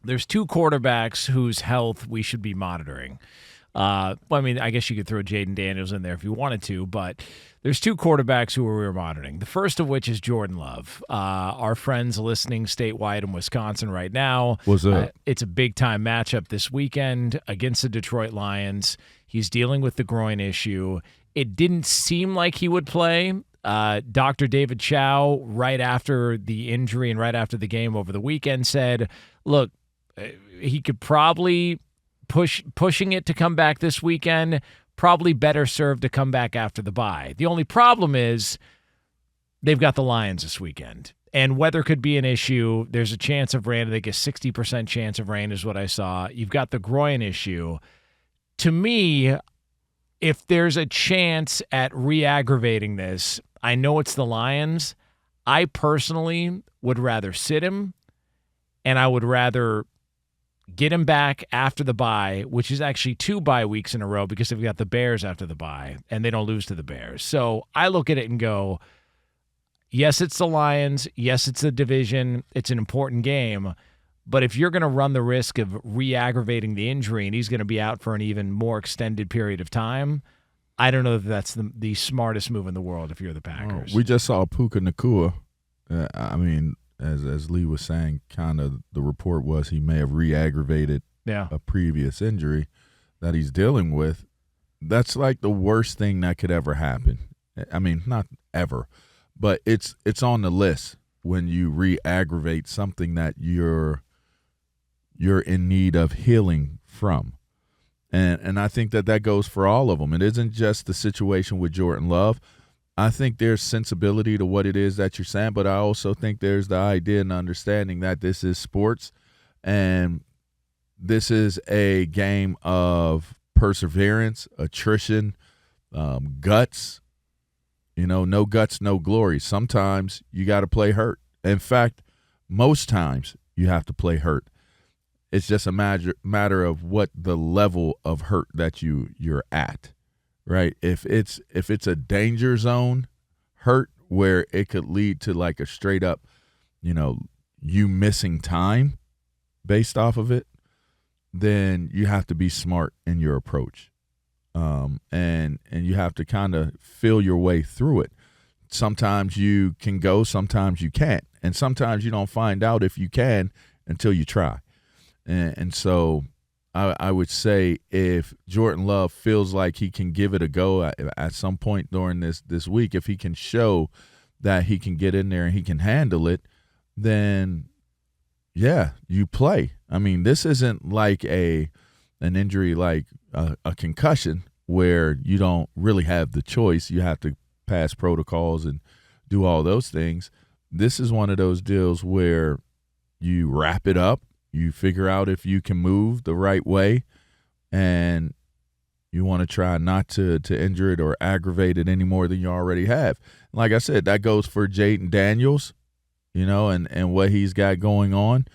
there's two quarterbacks whose health we should be monitoring. Well, I mean, I guess you could throw Jaden Daniels in there if you wanted to, but there's two quarterbacks who we're monitoring. The first of which is Jordan Love. Our friends listening statewide in Wisconsin right now. What's up? It's a big-time matchup this weekend against the Detroit Lions. He's dealing with the groin issue. It didn't seem like he would play. Dr. David Chow, right after the injury and right after the game over the weekend, said, look, he could probably pushing it to come back this weekend, probably better served to come back after the bye. The only problem is they've got the Lions this weekend, and weather could be an issue. There's a chance of rain. I think a 60% chance of rain is what I saw. You've got the groin issue. To me, if there's a chance at re-aggravating this, I know it's the Lions. I personally would rather sit him, and I would rather get him back after the bye, which is actually 2 bye weeks in a row because they've got the Bears after the bye, and they don't lose to the Bears. So I look at it and go, yes, it's the Lions. Yes, it's the division. It's an important game. But if you're going to run the risk of re-aggravating the injury and he's going to be out for an even more extended period of time, I don't know if that's the smartest move in the world if you're the Packers. We just saw Puka Nacua. I mean, as Lee was saying, kind of the report was he may have re-aggravated a previous injury that he's dealing with. That's like the worst thing that could ever happen. I mean, not ever, but it's on the list when you re-aggravate something that you're in need of healing from. And I think that goes for all of them. It isn't just the situation with Jordan Love. I think there's sensibility to what it is that you're saying, but I also think there's the idea and understanding that this is sports and this is a game of perseverance, attrition, guts. You know, no guts, no glory. Sometimes you got to play hurt. In fact, most times you have to play hurt. It's just a matter of what the level of hurt that you're at. Right. If it's a danger zone hurt where it could lead to like a straight up, you missing time based off of it, then you have to be smart in your approach. And you have to kind of feel your way through it. Sometimes you can go, sometimes you can't. And sometimes you don't find out if you can until you try. And so I would say if Jordan Love feels like he can give it a go at some point during this week, if he can show that he can get in there and he can handle it, then, yeah, you play. I mean, this isn't like an injury like a concussion where you don't really have the choice. You have to pass protocols and do all those things. This is one of those deals where you wrap it up. You figure out if you can move the right way, and you want to try not to injure it or aggravate it any more than you already have. Like I said, that goes for Jaden Daniels, and what he's got going on.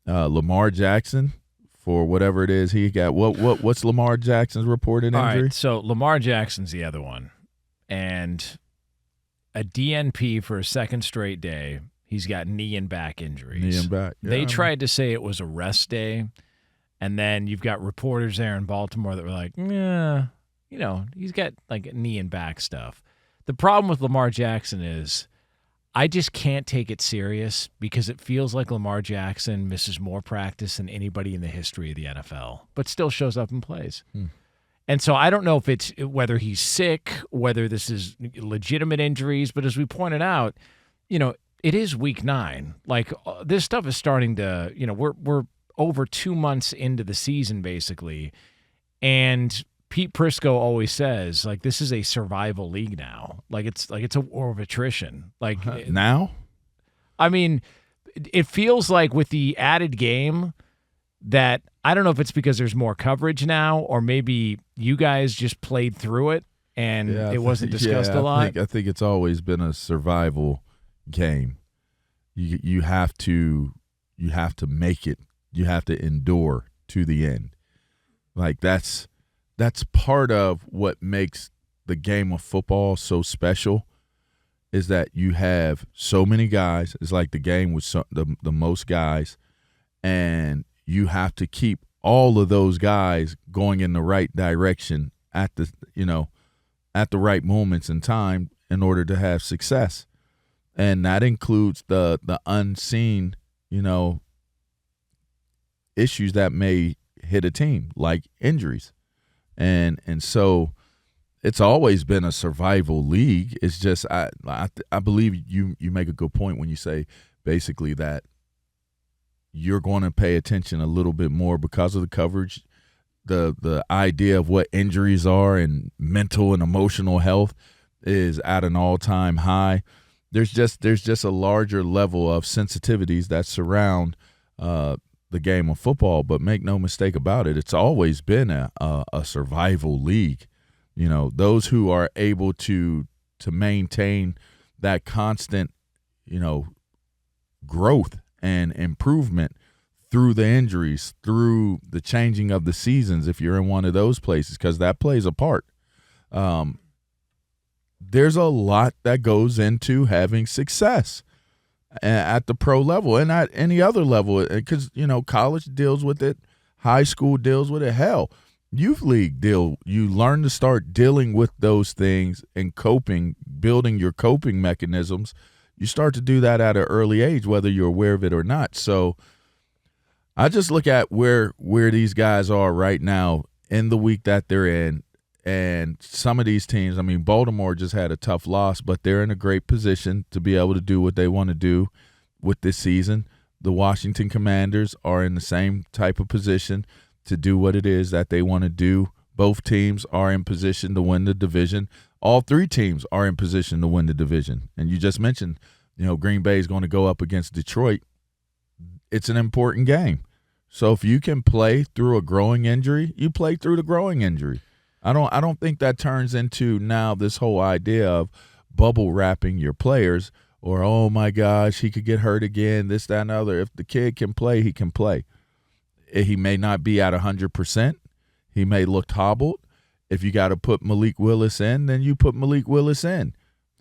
Lamar Jackson, for whatever it is he got. What's Lamar Jackson's reported injury? All right, so Lamar Jackson's the other one, and a DNP for a second straight day. He's got knee and back injuries. Knee and back. Yeah, they tried to say it was a rest day, and then you've got reporters there in Baltimore that were like, yeah, he's got like knee and back stuff. The problem with Lamar Jackson is I just can't take it serious because it feels like Lamar Jackson misses more practice than anybody in the history of the NFL, but still shows up and plays. And so I don't know if it's whether he's sick, whether this is legitimate injuries, but as we pointed out, it is week 9. Like this stuff is starting to, we're over 2 months into the season basically. And Pete Prisco always says like, this is a survival league now. Like it's a war of attrition. Like now, I mean, it feels like with the added game that I don't know if it's because there's more coverage now, or maybe you guys just played through it and it wasn't discussed a lot. I think it's always been a survival game. You have to make it. You have to endure to the end. Like that's part of what makes the game of football so special, is that you have so many guys. It's like the game with the most guys, and you have to keep all of those guys going in the right direction at the right moments in time in order to have success. And that includes the unseen, issues that may hit a team, like injuries. And so it's always been a survival league. It's just I believe you make a good point when you say basically that you're going to pay attention a little bit more because of the coverage, the idea of what injuries are and mental and emotional health is at an all-time high. There's just a larger level of sensitivities that surround the game of football, but make no mistake about it, it's always been a survival league. Those who are able to maintain that constant, growth and improvement through the injuries, through the changing of the seasons, if you're in one of those places, because that plays a part. There's a lot that goes into having success at the pro level and at any other level, because, college deals with it, high school deals with it, hell, youth league you learn to start dealing with those things and coping, building your coping mechanisms. You start to do that at an early age, whether you're aware of it or not. So I just look at where these guys are right now in the week that they're in. And some of these teams, Baltimore just had a tough loss, but they're in a great position to be able to do what they want to do with this season. The Washington Commanders are in the same type of position to do what it is that they want to do. Both teams are in position to win the division. All three teams are in position to win the division. And you just mentioned, Green Bay is going to go up against Detroit. It's an important game. So if you can play through a growing injury, you play through the growing injury. I don't think that turns into now this whole idea of bubble wrapping your players or, oh, my gosh, he could get hurt again, this, that, and other. If the kid can play, he can play. He may not be at 100%. He may look hobbled. If you got to put Malik Willis in, then you put Malik Willis in.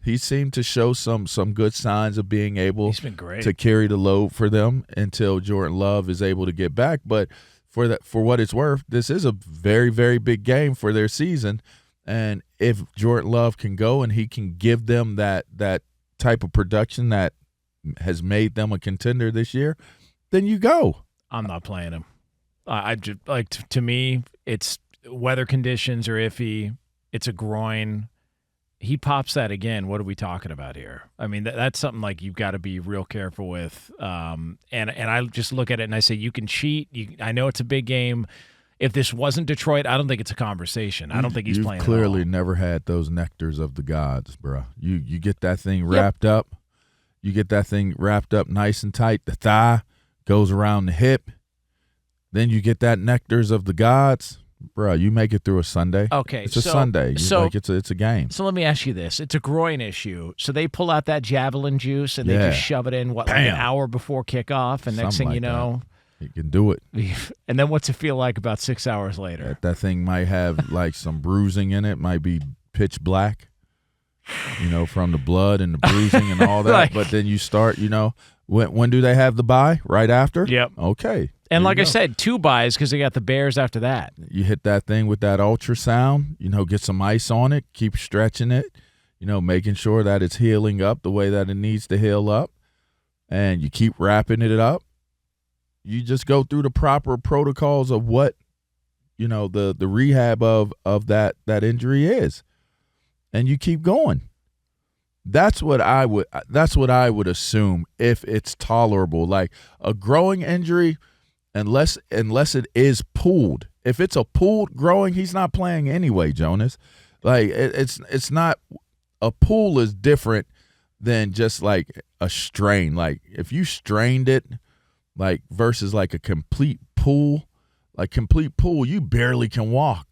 He seemed to show some good signs of being able to carry the load for them until Jordan Love is able to get back. But for what it's worth, this is a very, very big game for their season. And if Jordan Love can go and he can give them that type of production that has made them a contender this year, then you go. I'm not playing him. I just to me, it's weather conditions are iffy. It's a groin. He pops that again. What are we talking about here? That's something like you've got to be real careful with. And I just look at it and I say, you can cheat. I know it's a big game. If this wasn't Detroit, I don't think it's a conversation. I don't think he's playing at all. You've clearly never had those nectars of the gods, bro. You get that thing wrapped up. You get that thing wrapped up nice and tight. The thigh goes around the hip. Then you get that nectars of the gods. Bro, you make it through a Sunday. Okay, it's a Sunday. It's a game. So let me ask you this: it's a groin issue. So they pull out that javelin juice and they just shove it in like an hour before kickoff, and next thing you know, you can do it. And then what's it feel like about 6 hours later? That thing might have like some bruising in it. Might be pitch black, from the blood and the bruising and all that. But then you start, when do they have the bye? Right after? Yep. Okay. And like I said, 2 buys because they got the Bears after that. You hit that thing with that ultrasound, get some ice on it, keep stretching it, making sure that it's healing up the way that it needs to heal up, and you keep wrapping it up. You just go through the proper protocols of what, the rehab of that injury is, and you keep going. That's what I would assume if it's tolerable. Like a growing injury, unless it is pooled. If it's a pooled growing, he's not playing anyway, Jonas. Like it's not, a pool is different than just like a strain. Like if you strained it, like versus like a complete pull, you barely can walk.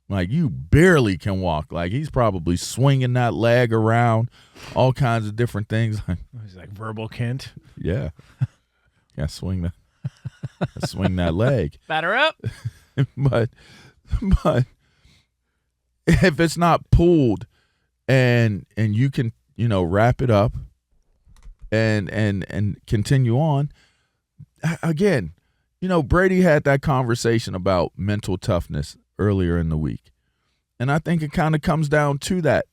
Like you barely can walk. Like he's probably swinging that leg around, all kinds of different things. He's like verbal Kent. Yeah. Yeah, swing that leg. Batter up. But if it's not pulled and you can, wrap it up and continue on, again, Brady had that conversation about mental toughness earlier in the week. And I think it kind of comes down to that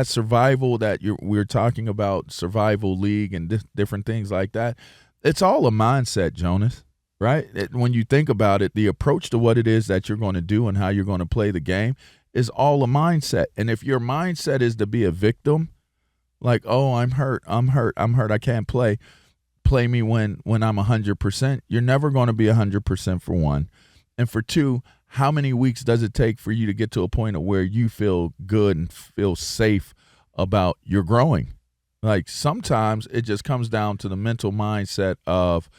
survival that we're talking about, survival league and different things like that. It's all a mindset, Jonas, right? When you think about it, the approach to what it is that you're going to do and how you're going to play the game is all a mindset. And if your mindset is to be a victim, like, oh, I'm hurt, I can't play me when I'm 100%, you're never going to be 100% for one. And for two, how many weeks does it take for you to get to a point of where you feel good and feel safe about your growing? Like, sometimes it just comes down to the mental mindset of,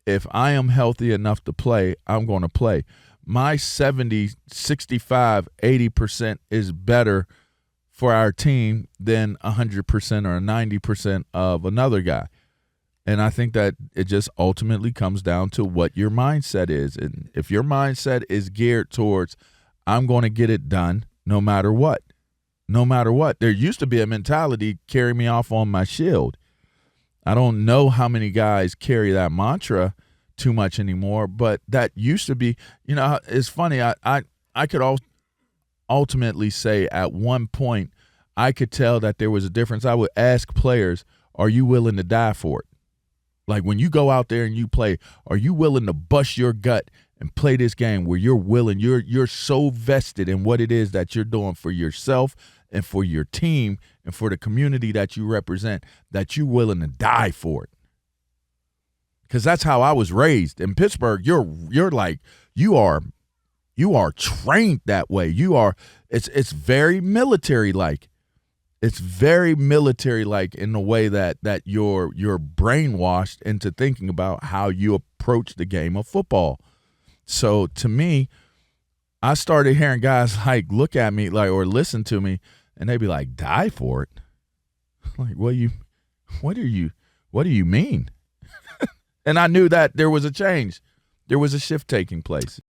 if I am healthy enough to play, I'm going to play. My 70, 65, 80% is better for our team than 100% or 90% of another guy. And I think that it just ultimately comes down to what your mindset is. And if your mindset is geared towards, I'm going to get it done no matter what. There used to be a mentality, carry me off on my shield. I don't know how many guys carry that mantra too much anymore, but that used to be, it's funny. I could ultimately say at one point, I could tell that there was a difference. I would ask players, are you willing to die for it? Like, when you go out there and you play, are you willing to bust your gut and play this game where you're willing, you're so vested in what it is that you're doing for yourself and for your team and for the community that you represent, that you're willing to die for it? Because that's how I was raised. In Pittsburgh, you're like, you are trained that way. It's very military-like. It's very military-like in the way that you're brainwashed into thinking about how you approach the game of football. So to me, I started hearing guys like look at me like, or listen to me, and they'd be like, "Die for it." Like, what do you mean? And I knew that there was a change. There was a shift taking place.